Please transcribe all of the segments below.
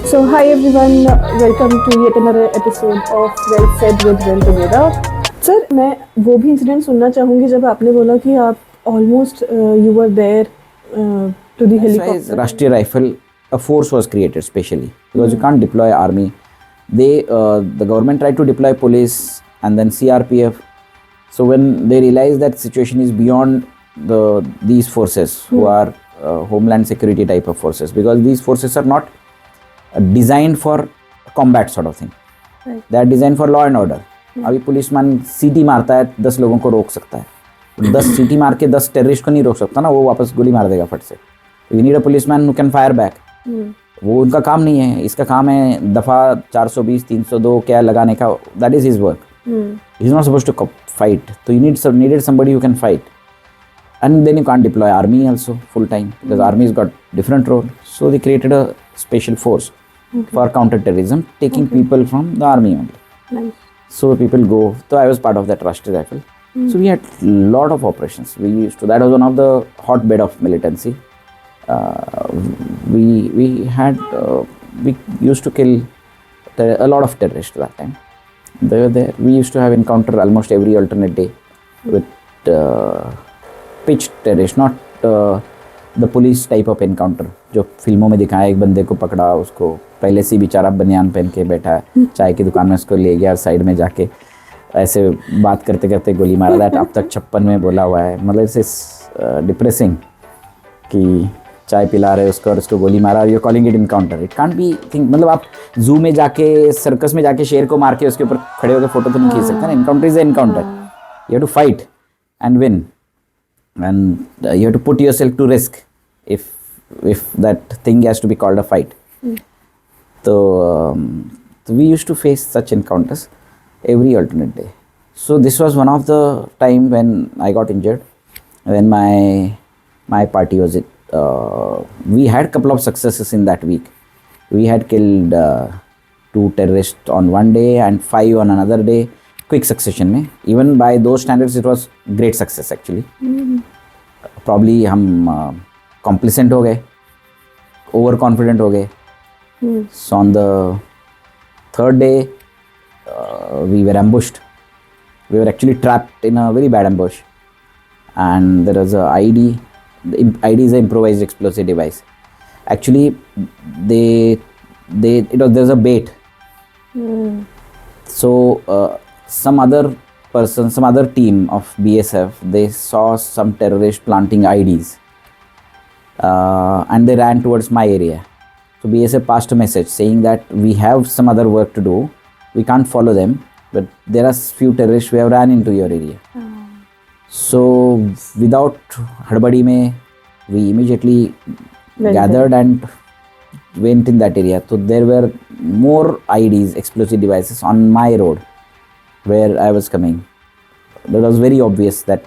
So, hi everyone, welcome to yet another episode of Well Said with Well Together. Sir मैं वो भी incident सुनना चाहूँगी जब आपने बोला कि आप almost you were there to the That's why helicopter. Rashtriya Rifle, a force was created specially because you can't deploy army. The government tried to deploy police and then CRPF. So when they realized that situation is beyond these forces who are homeland security type of forces, because these forces are not designed for combat sort of thing. Right. They are designed for law and order. अभी policeman सीटी मारता है 10 लोगों को रोक सकता है, 10 सीटी मार के 10 टेररिस्ट को नहीं रोक सकता ना, वो वापस गोली मार देगा फट से. You need a policeman who can fire back. वो उनका काम नहीं है, इसका काम है दफ़ा 420 302 क्या लगाने का. That is his work. He is not supposed to fight. तो you needed somebody who can fight. And then you can't deploy army also full time because army's got different role. So they created a special force for counter-terrorism, taking people from the army only. Nice. So people go. So I was part of that Rashtriya Rifle. So we had lot of operations. We used to. That was one of the hotbed of militancy. We had we used to kill a lot of terrorists that time. They were there. We used to have encounter almost every alternate day with pitched terrorists, not the police type of encounter जो फिल्मों में दिखाया. एक बंदे को पकड़ा, उसको पहले से बेचारा बनियान पहन के बैठा है, चाय की दुकान में उसको ले गया, साइड में जाके ऐसे बात करते करते गोली मारा. दैट अब तक 56 में बोला हुआ है. मतलब इट्स डिप्रेसिंग कि चाय पिला रहे उसको और उसको गोली मारा. You calling it encounter. It can't be think. मतलब आप जू में जाके सर्कस में जाके शेर को मार के उसके ऊपर खड़े होकर फोटो तो नहीं खींच सकते ना. Encounter is encounter. You have to fight and win. And you have to put yourself to risk if that thing has to be called a fight. So we used to face such encounters every alternate day. So this was one of the time when I got injured, when my party was it. We had couple of successes in that week. We had killed 2 terrorists on one day and 5 on another day. Quick succession में. Even by those standards it was great success actually. Probably हम complacent हो गए, overconfident हो गए. So on the 3rd day we were ambushed. We were actually trapped in a very bad ambush, and there was a IED. The IED is an improvised explosive device. Actually there was a bait. So some other team of BSF, they saw some terrorists planting IEDs and they ran towards my area. So BSF passed a message saying that we have some other work to do. We can't follow them, but there are few terrorists who have ran into your area. So without hadbadi mein, we immediately gathered and went in that area. So there were more IEDs, explosive devices, on my road where I was coming. It was very obvious that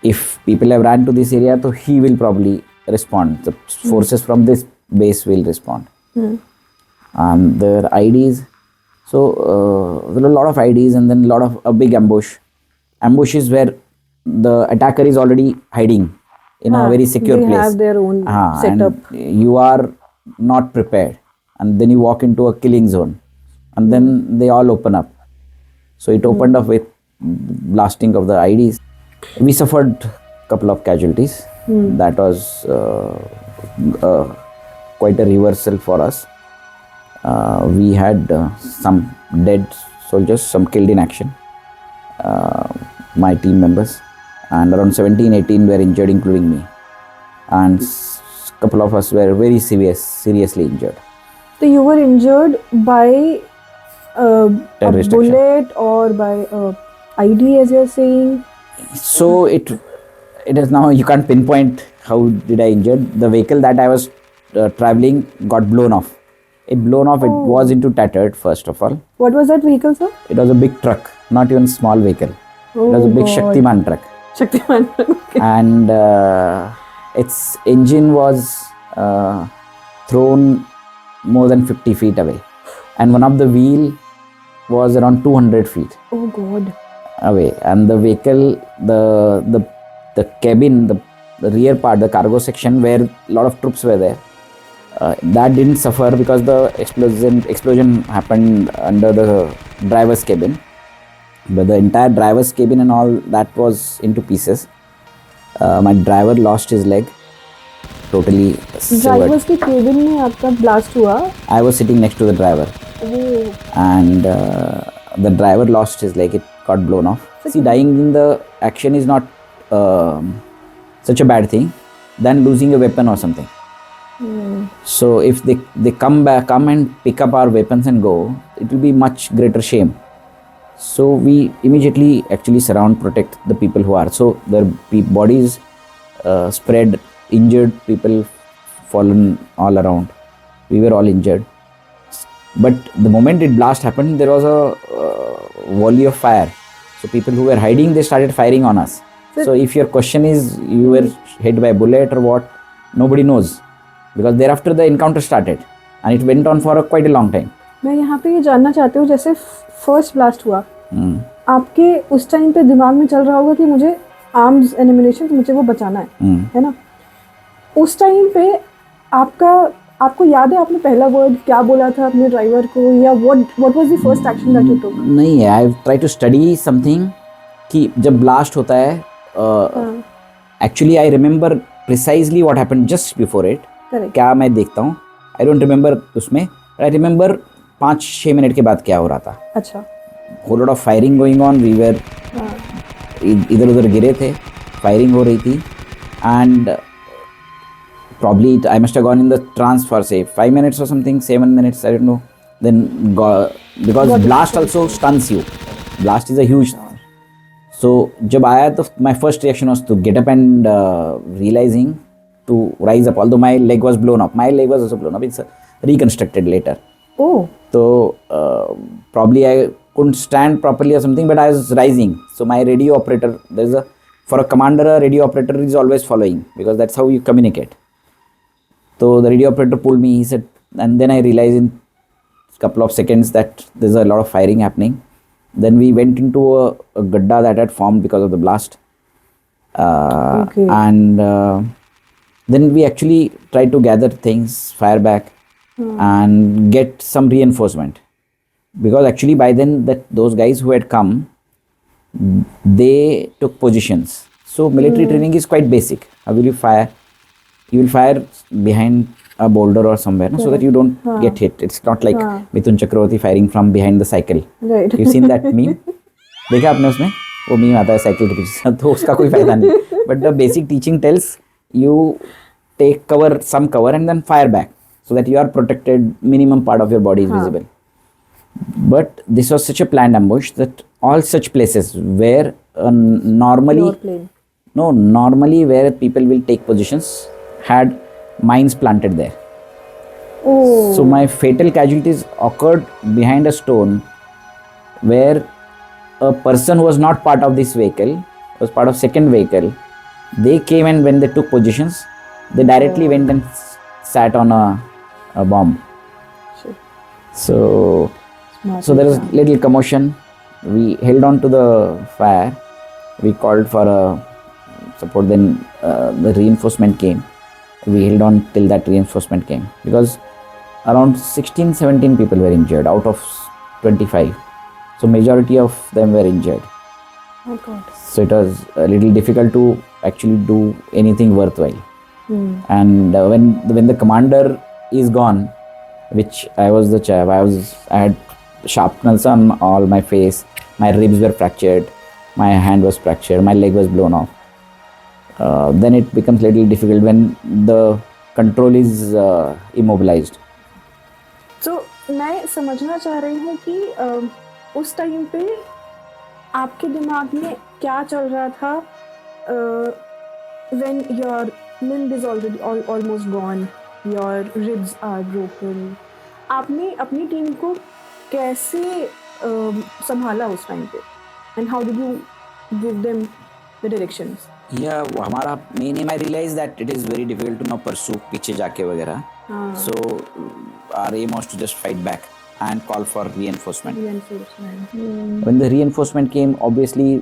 if people have ran to this area, so he will probably respond. The forces from this base will respond. There are IEDs. So there are a lot of IEDs and then a big ambush. Ambush is where the attacker is already hiding in a very secure place. They have their own setup. And you are not prepared. And then you walk into a killing zone. And then they all open up. So it opened up with blasting of the IEDs. We suffered a couple of casualties. That was quite a reversal for us. We had some dead soldiers, some killed in action, my team members, and around 17-18 were injured, including me. And a couple of us were very seriously injured. So you were injured by a Terrorist bullet or by a IED, as you're saying? So it is now, you can't pinpoint how did I injured. The vehicle that I was traveling got blown off. It was into tattered first of all. What was that vehicle, sir? It was a big truck, not even small vehicle. It was a big Shaktiman truck. Shaktiman. Okay. And its engine was thrown more than 50 feet away. And one of the wheel was around 200 feet. Oh God. Away. And the vehicle, the cabin, the rear part, the cargo section where a lot of troops were there, That didn't suffer because the explosion happened under the driver's cabin, but the entire driver's cabin and all that was into pieces. My driver lost his leg, totally severed. Drivers के cabin में आपका blast हुआ? I was sitting next to the driver, and the driver lost his leg. It got blown off. See, dying in the action is not such a bad thing than losing a weapon or something. So if they come and pick up our weapons and go, it will be much greater shame. So we immediately actually protect the people who are. So their bodies spread, injured people fallen all around. We were all injured. But the moment it blast happened, there was a volley of fire. So people who were hiding, they started firing on us. So if your question is you were hit by a bullet or what, nobody knows. Because thereafter the encounter started and it went on for quite a long time. मैं यहाँ पे ये जानना चाहती हूँ, जैसे first blast हुआ, आपके उस टाइम पे दिमाग में चल रहा होगा कि मुझे आर्म्स एंड एमिनेशन, मुझे वो बचाना है ना? उस टाइम पे आपको याद है आपने पहला वर्ड क्या बोला था अपने ड्राइवर को, या what was the first action that you took? नहीं है, I try to study something कि जब ब्लास्ट होता है, actually I remember precisely what happened just before it. क्या मैं देखता हूँ, आई डोंट रिमेंबर उसमें, आई रिमेंबर 5-6 मिनट के बाद क्या हो रहा था. अच्छा. whole lot of firing going on. We were इधर उधर गिरे थे, फायरिंग हो रही थी, and probably I must have gone in the trance for say 5 minutes or something, 7 minutes, I don't know. Then because blast also stuns you. Blast is a huge. So जब आया तो my first reaction was to get up and realizing to rise up. Although my leg was blown up, my leg was also blown up. It's reconstructed later. Oh. So probably I couldn't stand properly or something, but I was rising. So my radio operator, for a commander, a radio operator is always following because that's how you communicate. So the radio operator pulled me, he said, and then I realized in a couple of seconds that there's a lot of firing happening. Then we went into a gadda that had formed because of the blast. Okay. And then we actually tried to gather things, fire back, and get some reinforcement. Because actually by then those guys who had come, they took positions. So military training is quite basic. How will you fire? You will fire behind a boulder or somewhere, so that you don't get hit. It's not like Mithun Chakravarti firing from behind the cycle. Right. You've seen that meme? देखा आपने उसमें? वो meme आता है cycle के पीछे, तो उसका कोई फायदा नहीं. But the basic teaching tells you take some cover and then fire back, so that you are protected, minimum part of your body is visible. But this was such a planned ambush that all such places where normally where people will take positions had mines planted there. Oh. So my fatal casualties occurred behind a stone where a person who was not part of this vehicle, was part of second vehicle. They came, and when they took positions, they directly went and sat on a bomb. Shit. So there was little commotion. We held on to the fire. We called for support. Then the reinforcement came. We held on till that reinforcement came, because around 16-17 people were injured out of 25. So majority of them were injured. Oh God. So it was a little difficult to actually do anything worthwhile. And when the commander is gone, which I was the chap, I had sharpness on all my face, my ribs were fractured, my hand was fractured, my leg was blown off. Then it becomes little difficult when the control is immobilized. So मैं समझना चाह रही हूँ कि उस time पे आपके दिमाग में क्या चल रहा था when your limb is already almost gone, your ribs are broken. आपने अपनी टीम को कैसे संभाला उस टाइम पे, and how did you give them the directions? Yeah, हमारा main aim, I realized that it is very difficult to now pursue पीछे जाके वगैरह. So our aim was to just fight back and call for reinforcement. When the reinforcement came, obviously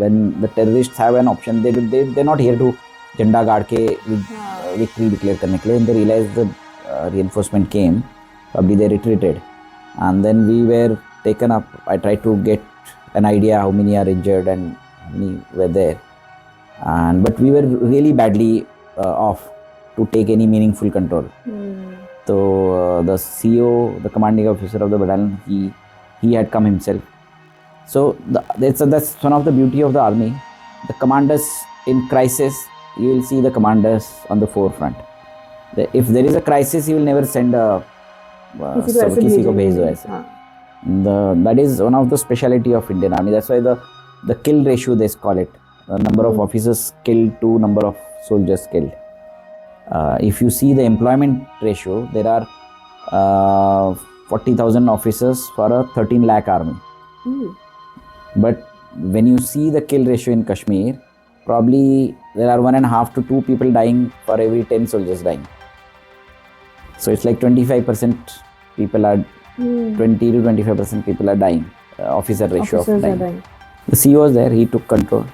when the terrorists have an option, they're not here to झंडा गाड़ के victory declare करने के लिए. They realize the reinforcement came, probably they retreated. And then we were taken up. I tried to get an idea how many are injured and how many were there. But we were really badly off to take any meaningful control. So the CEO, the commanding officer of the battalion, he had come himself. So that's one of the beauty of the army. The commanders in crisis, you will see the commanders on the forefront. If there is a crisis, you will never send a किसी को भेज दो ऐसे. That is one of the speciality of Indian Army. That's why the kill ratio, they call it, the number of officers killed to number of soldiers killed. If you see the employment ratio, there are 40,000 officers for a 13 lakh army. But when you see the kill ratio in Kashmir, probably there are 1.5 to 2 people dying for every 10 soldiers dying. So it's like 25% people are 20 to 25% people are dying. Officer ratio of dying. The CEO was there. He took control.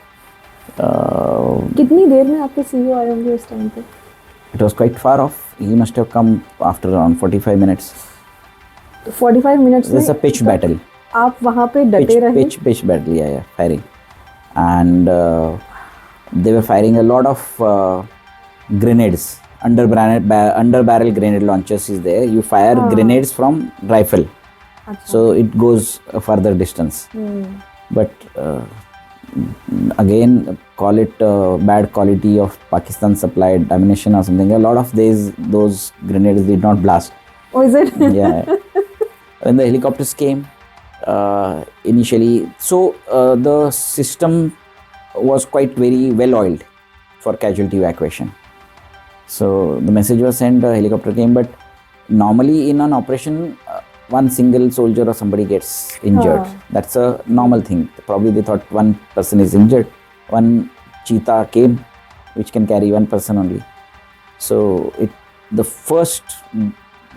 कितनी देर में आपके CEO आए होंगे उस time पे? It was quite far off. He must have come after around 45 minutes. 45 minutes. It's a pitch battle. आप वहाँ पे डटे रहे? Pitch battle, yeah, firing. And they were firing a lot of grenades. Under barrel grenade launchers is there. You fire grenades from rifle. So it goes a further distance. But again, call it bad quality of Pakistan supplied ammunition or something. A lot of those grenades did not blast. Oh, is it? Yeah. When the helicopters came, initially, so the system was quite very well oiled for casualty evacuation. So the message was sent, the helicopter came, but normally in an operation, one single soldier or somebody gets injured. That's a normal thing. Probably they thought one person is injured. One cheetah came, which can carry one person only. So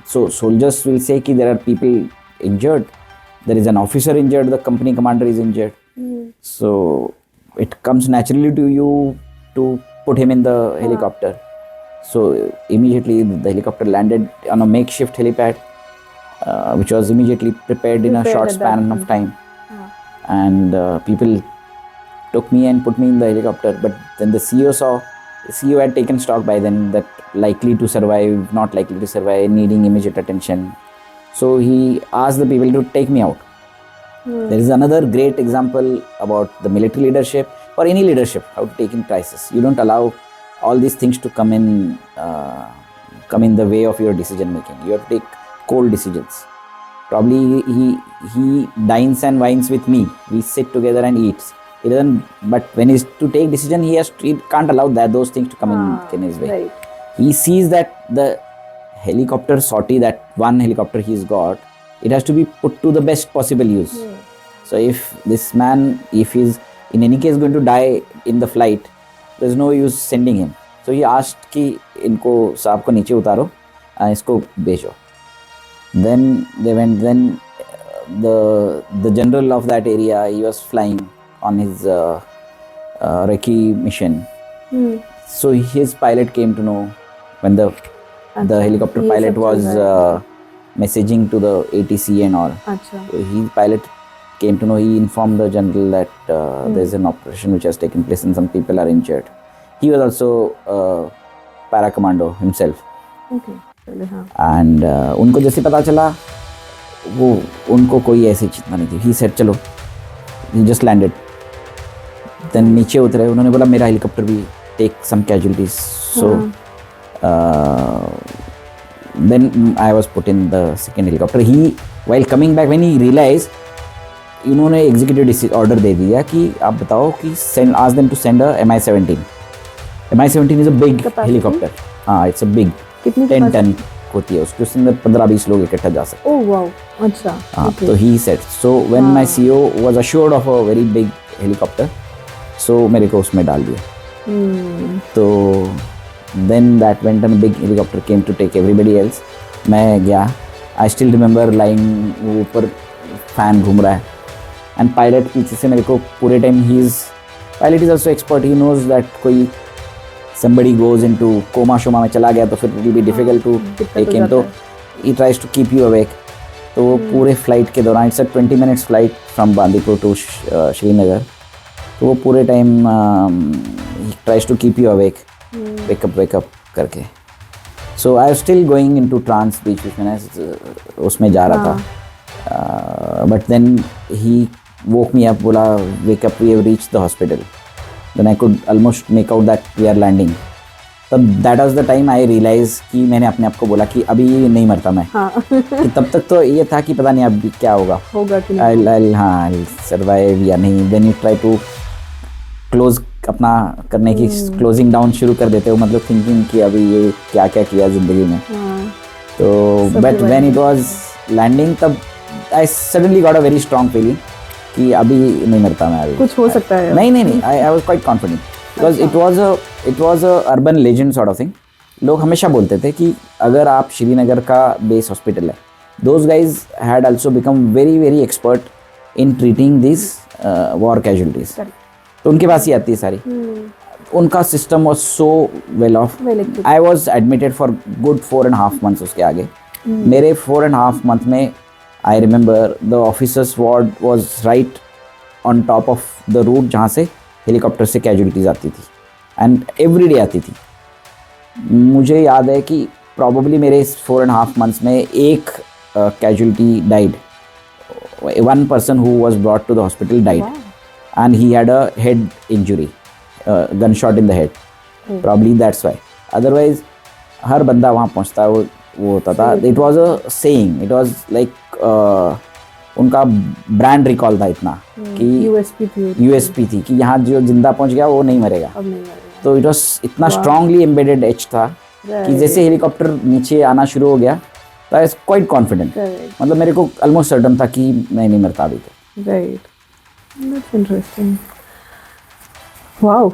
soldiers will say that there are people injured. There is an officer injured, the company commander is injured. So it comes naturally to you to put him in the helicopter. So immediately the helicopter landed on a makeshift helipad, which was immediately prepared in a short span of time. And people took me and put me in the helicopter. But then the CEO had taken stock by then that likely to survive, not likely to survive, needing immediate attention. So he asked the people to take me out. There is another great example about the military leadership or any leadership, how to take in crisis. You don't allow all these things to come in the way of your decision making. You have to take cold decisions. Probably he dines and wines with me. We sit together and eats. He doesn't. But when he's to take decision, he can't allow those things to come in his way. Right. He sees that the helicopter sortie, that one helicopter he's got, it has to be put to the best possible use. So if this man, if he's in any case going to die in the flight, there's no use sending him. So he asked कि इनको साहब को नीचे उतारो, इसको भेजो. Then they went. Then the general of that area, he was flying on his recce mission. So his pilot came to know when the helicopter pilot was messaging to the ATC and all. So his pilot came to know. He informed the general that there's an operation which has taken place and some people are injured. He was also para commando himself. Okay. And उनको जैसे पता चला, वो उनको कोई ऐसी चिंता नहीं थी. He said चलो, he just landed. Then नीचे उतरे, उन्होंने बोला मेरा हेलीकॉप्टर भी take some casualties. So then I was put in the second helicopter. He, while coming back, when he realized, उन्होंने executive order दे दिया कि आप बताओ कि ask them to send a Mi-17. Mi-17 is a big helicopter. It's a big 10 ton होती है. उसके अंदर 15-20 लोग इकट्ठा जा सकते. Oh wow, अच्छा. So he said. So when my CEO was assured of a very big helicopter, so मेरे को उसमें डाल दिया. So then that went and a big helicopter came to take everybody else. मैं गया. I still remember lying, ऊपर fan घूम रहा है. And pilot पीछे से मेरे को पूरे time pilot is also expert. He knows that कोई somebody goes into coma शोमा में चला गया तो फिर it will be difficult to take him, तो he tries to keep you awake. तो वो पूरे फ्लाइट के दौरान, it's a 20 minutes flight from Bandipur to Srinagar, तो वो पूरे time he tries to keep you awake, wake up करके. So I was still going into trance बीच बीच में, उसमें जा रहा था. But then he woke me up, बोला wake up, we have reached the hospital. Then I could almost make out that we are landing. तब that was the time I realized कि मैंने अपने आप को बोला कि अभी नहीं मरता मैं. कि तब तक तो ये था कि पता नहीं अब क्या होगा कि नहीं. I'll survive या नहीं. Then you try to close अपना करने की क्लोजिंग डाउन शुरू कर देते हो, मतलब थिंकिंग कि अभी ये क्या क्या किया ज़िंदगी में. तो but when it was landing, तब I suddenly got a very strong feeling कि अभी नहीं मरता मैं, अभी कुछ हो सकता है. नहीं, I was quite confident because it was a urban legend sort of thing. लोग हमेशा बोलते थे कि अगर आप श्रीनगर का बेस हॉस्पिटल है, those guys had also become very very expert in treating this war casualties. तो उनके पास ही आती है सारी. उनका system was so well of. I was admitted for good 4.5 months उसके आगे. मेरे 4.5 month में I remember the officers ward was right on top of the route जहाँ से हेलीकॉप्टर से कैजुअलिटीज़ आती थी, एंड एवरी डे आती थी. मुझे याद है कि प्रॉबली मेरे इस 4.5 months में एक casualty died. One person who was brought to the hospital died, and he had a head injury, gunshot in the head. Probably that's why. Otherwise हर बंदा वहाँ पहुँचता है, वो होता था. It was a saying, it was like उनका brand recall था इतना कि USP थी कि यहाँ जो जिंदा पहुँच गया वो नहीं मरेगा. तो it was इतना strongly embedded एज था कि जैसे हेलीकॉप्टर नीचे आना शुरू हो गया, तो I was quite confident. मतलब मेरे को almost certain था कि मैं नहीं मरता अभी तो. Right. That's interesting. Wow.